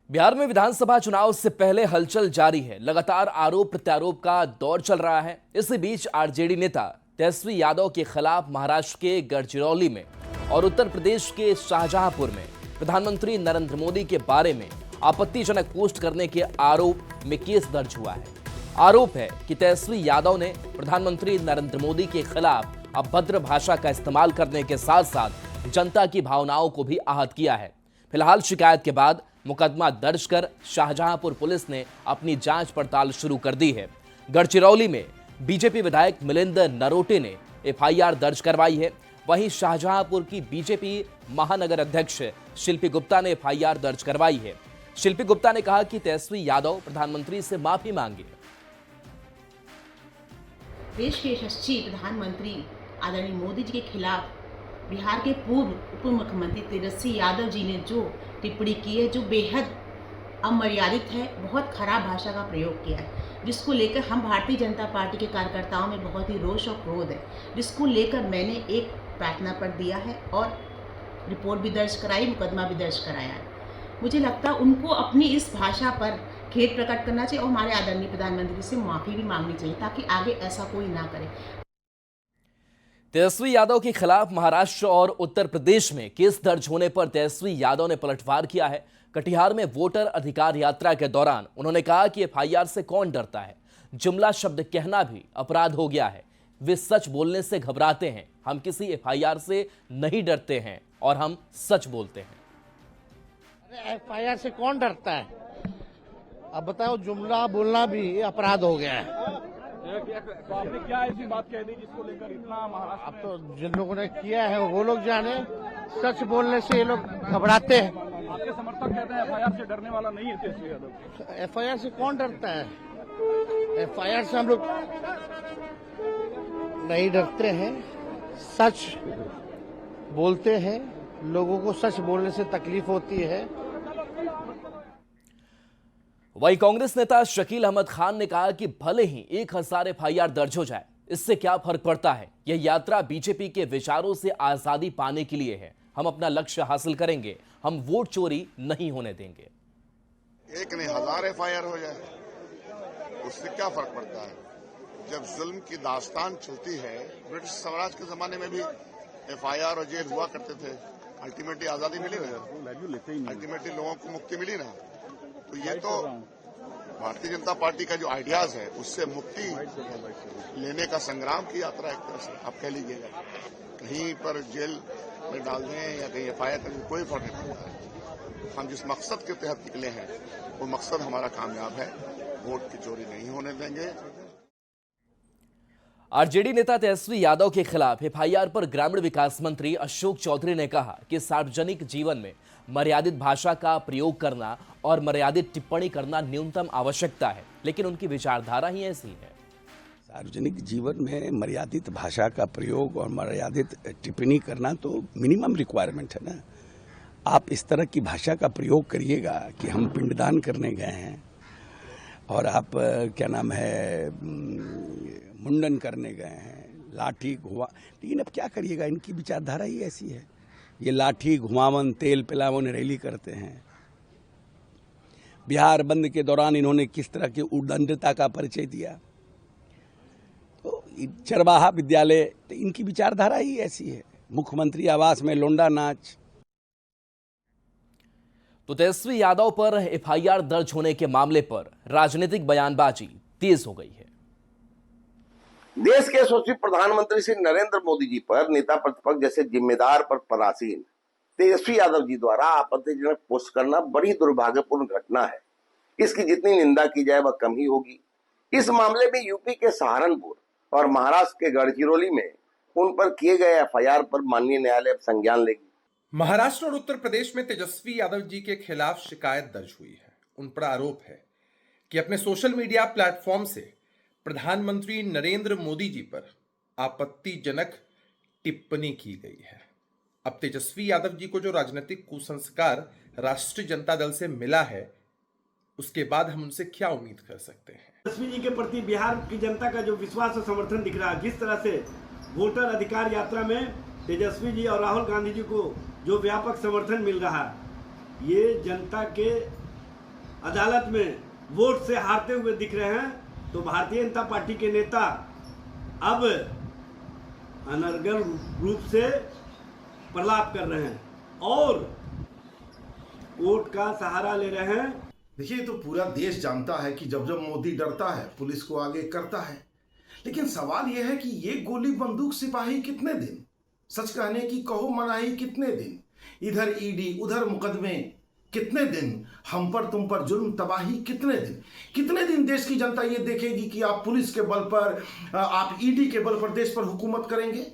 बिहार में विधानसभा चुनाव से पहले हलचल जारी है। लगातार आरोप प्रत्यारोप का दौर चल रहा है। इसी बीच आरजेडी नेता तेजस्वी यादव के खिलाफ महाराष्ट्र के गढ़चिरौली में और उत्तर प्रदेश के शाहजहांपुर में प्रधानमंत्री नरेंद्र मोदी के बारे में आपत्तिजनक पोस्ट करने के आरोप में केस दर्ज हुआ है। आरोप है कि तेजस्वी यादव ने प्रधानमंत्री नरेंद्र मोदी के खिलाफ अभद्र भाषा का इस्तेमाल करने के साथ साथ जनता की भावनाओं को भी आहत किया है। फिलहाल शिकायत के बाद मुकदमा दर्ज कर शाहजहांपुर पुलिस ने अपनी जांच पड़ताल शुरू कर दी है। गढ़चिरौली में बीजेपी विधायक मिलिंद नरोटे ने एफआईआर दर्ज करवाई है। वहीं शाहजहांपुर की बीजेपी महानगर अध्यक्ष शिल्पी गुप्ता ने एफआईआर दर्ज करवाई है। शिल्पी गुप्ता ने कहा कि तेजस्वी यादव प्रधानमंत्री से माफी मांगे। देश के यशस्वी प्रधानमंत्री आदरणीय मोदी जी के खिलाफ बिहार के पूर्व उप मुख्यमंत्री तेजस्वी यादव जी ने जो टिप्पणी की है, जो बेहद अमर्यादित है, बहुत खराब भाषा का प्रयोग किया है, जिसको लेकर हम भारतीय जनता पार्टी के कार्यकर्ताओं में बहुत ही रोष और क्रोध है, जिसको लेकर मैंने एक प्रार्थना पत्र दिया है और रिपोर्ट भी दर्ज कराई, मुकदमा भी दर्ज कराया है। मुझे लगता है उनको अपनी इस भाषा पर खेद प्रकट करना चाहिए और हमारे आदरणीय प्रधानमंत्री से माफी भी मांगनी चाहिए ताकि आगे ऐसा कोई ना करे। तेजस्वी यादव के खिलाफ महाराष्ट्र और उत्तर प्रदेश में केस दर्ज होने पर तेजस्वी यादव ने पलटवार किया है। कटिहार में वोटर अधिकार यात्रा के दौरान उन्होंने कहा कि एफआईआर से कौन डरता है, जुमला शब्द कहना भी अपराध हो गया है। वे सच बोलने से घबराते हैं। हम किसी एफआईआर से नहीं डरते हैं और हम सच बोलते हैं। अरे एफआईआर से कौन डरता है? अब बताओ, जुमला बोलना भी अपराध हो गया है। तो आपने क्या ऐसी बात कह दी जिसको लेकर इतना महाराष्ट्र? अब तो जिन लोगों ने किया है वो लोग जाने। सच बोलने से ये लोग घबराते हैं। आपके समर्थक कहते हैं एफआईआर से डरने वाला नहीं है तेजस्वी यादव। एफआईआर से कौन डरता है? एफआईआर से हम लोग नहीं डरते हैं, सच बोलते हैं। लोगों को सच बोलने से तकलीफ होती है। वहीं कांग्रेस नेता शकील अहमद खान ने कहा कि भले ही 1000 एफआईआर दर्ज हो जाए, इससे क्या फर्क पड़ता है। यह यात्रा बीजेपी के विचारों से आजादी पाने के लिए है। हम अपना लक्ष्य हासिल करेंगे, हम वोट चोरी नहीं होने देंगे। एक नहीं 1000 एफआईआर हो जाए, उससे क्या फर्क पड़ता है। जब जुल्म की दास्तान चलती है, ब्रिटिश साम्राज्य के जमाने में भी एफआईआर और जेल हुआ करते थे। अल्टीमेटली आजादी मिली ना, अल्टीमेटली लोगों को मुक्ति मिली ना। तो ये तो भारतीय जनता पार्टी का जो आइडियाज है, उससे मुक्ति लेने का संग्राम की यात्रा एक तरह से आप कह लीजिएगा। कहीं पर जेल में डाल दें या कहीं एफआईआर करें, कोई फर्क नहीं पड़ता है। हम जिस मकसद के तहत निकले हैं वो मकसद हमारा कामयाब है। वोट की चोरी नहीं होने देंगे। आरजेडी नेता तेजस्वी यादव के खिलाफ एफआईआर पर ग्रामीण विकास मंत्री अशोक चौधरी ने कहा कि सार्वजनिक जीवन में मर्यादित भाषा का प्रयोग करना और मर्यादित टिप्पणी करना न्यूनतम आवश्यकता है, लेकिन उनकी विचारधारा ही ऐसी है। सार्वजनिक जीवन में मर्यादित भाषा का प्रयोग और मर्यादित टिप्पणी करना तो मिनिमम रिक्वायरमेंट है ना। आप इस तरह की भाषा का प्रयोग करिएगा कि हम पिंडदान करने गए हैं और आप क्या नाम है मुंडन करने गए हैं, लाठी घुमा। लेकिन अब क्या करिएगा, इनकी विचारधारा ही ऐसी है। ये लाठी घुमावन तेल पिलावन रैली करते हैं। बिहार बंद के दौरान इन्होंने किस तरह की उद्दंडता का परिचय दिया। तो चरवाहा विद्यालय, तो इनकी विचारधारा ही ऐसी है। मुख्यमंत्री आवास में लोंडा नाच। तो तेजस्वी यादव पर एफआईआर दर्ज होने के मामले पर राजनीतिक बयानबाजी तेज हो गई है। देश के यशस्वी प्रधानमंत्री श्री नरेंद्र मोदी जी पर नेता प्रतिपक्ष जैसे जिम्मेदार पर पदासीन तेजस्वी यादव जी द्वारा आपत्तिजनक पोस्ट करना बड़ी दुर्भाग्यपूर्ण घटना है। इसकी जितनी निंदा की जाए वह कम ही होगी। इस मामले में यूपी के सहारनपुर और महाराष्ट्र के गढ़चिरौली में उन पर किए गए एफआईआर पर माननीय न्यायालय संज्ञान लेगी। महाराष्ट्र और उत्तर प्रदेश में तेजस्वी यादव जी के खिलाफ शिकायत दर्ज हुई है। उन पर आरोप है कि अपने सोशल मीडिया प्लेटफॉर्म से प्रधानमंत्री नरेंद्र मोदी जी पर आपत्तिजनक टिप्पणी की गई है। अब तेजस्वी यादव जी को जो राजनीतिक कुसंस्कार राष्ट्रीय जनता दल से मिला है, उसके बाद हम उनसे क्या उम्मीद कर सकते हैं। तेजस्वी जी के प्रति बिहार की जनता का जो विश्वास और समर्थन दिख रहा है, जिस तरह से वोटर अधिकार यात्रा में तेजस्वी जी और राहुल गांधी जी को जो व्यापक समर्थन मिल रहा है, ये जनता के अदालत में वोट से हारते हुए दिख रहे हैं, तो भारतीय जनता पार्टी के नेता अब अनर्गल रूप से प्रलाप कर रहे हैं और कोर्ट का सहारा ले रहे हैं। देखिए, तो पूरा देश जानता है कि जब जब मोदी डरता है पुलिस को आगे करता है, लेकिन सवाल यह है कि ये गोली बंदूक सिपाही कितने दिन, सच कहने की कहो मनाही कितने दिन, इधर ईडी उधर मुकदमे कितने दिन, हम पर तुम पर जुल्म तबाही कितने दिन देश की जनता ये देखेगी कि आप पुलिस के बल पर, आप ईडी के बल पर देश पर हुकूमत करेंगे।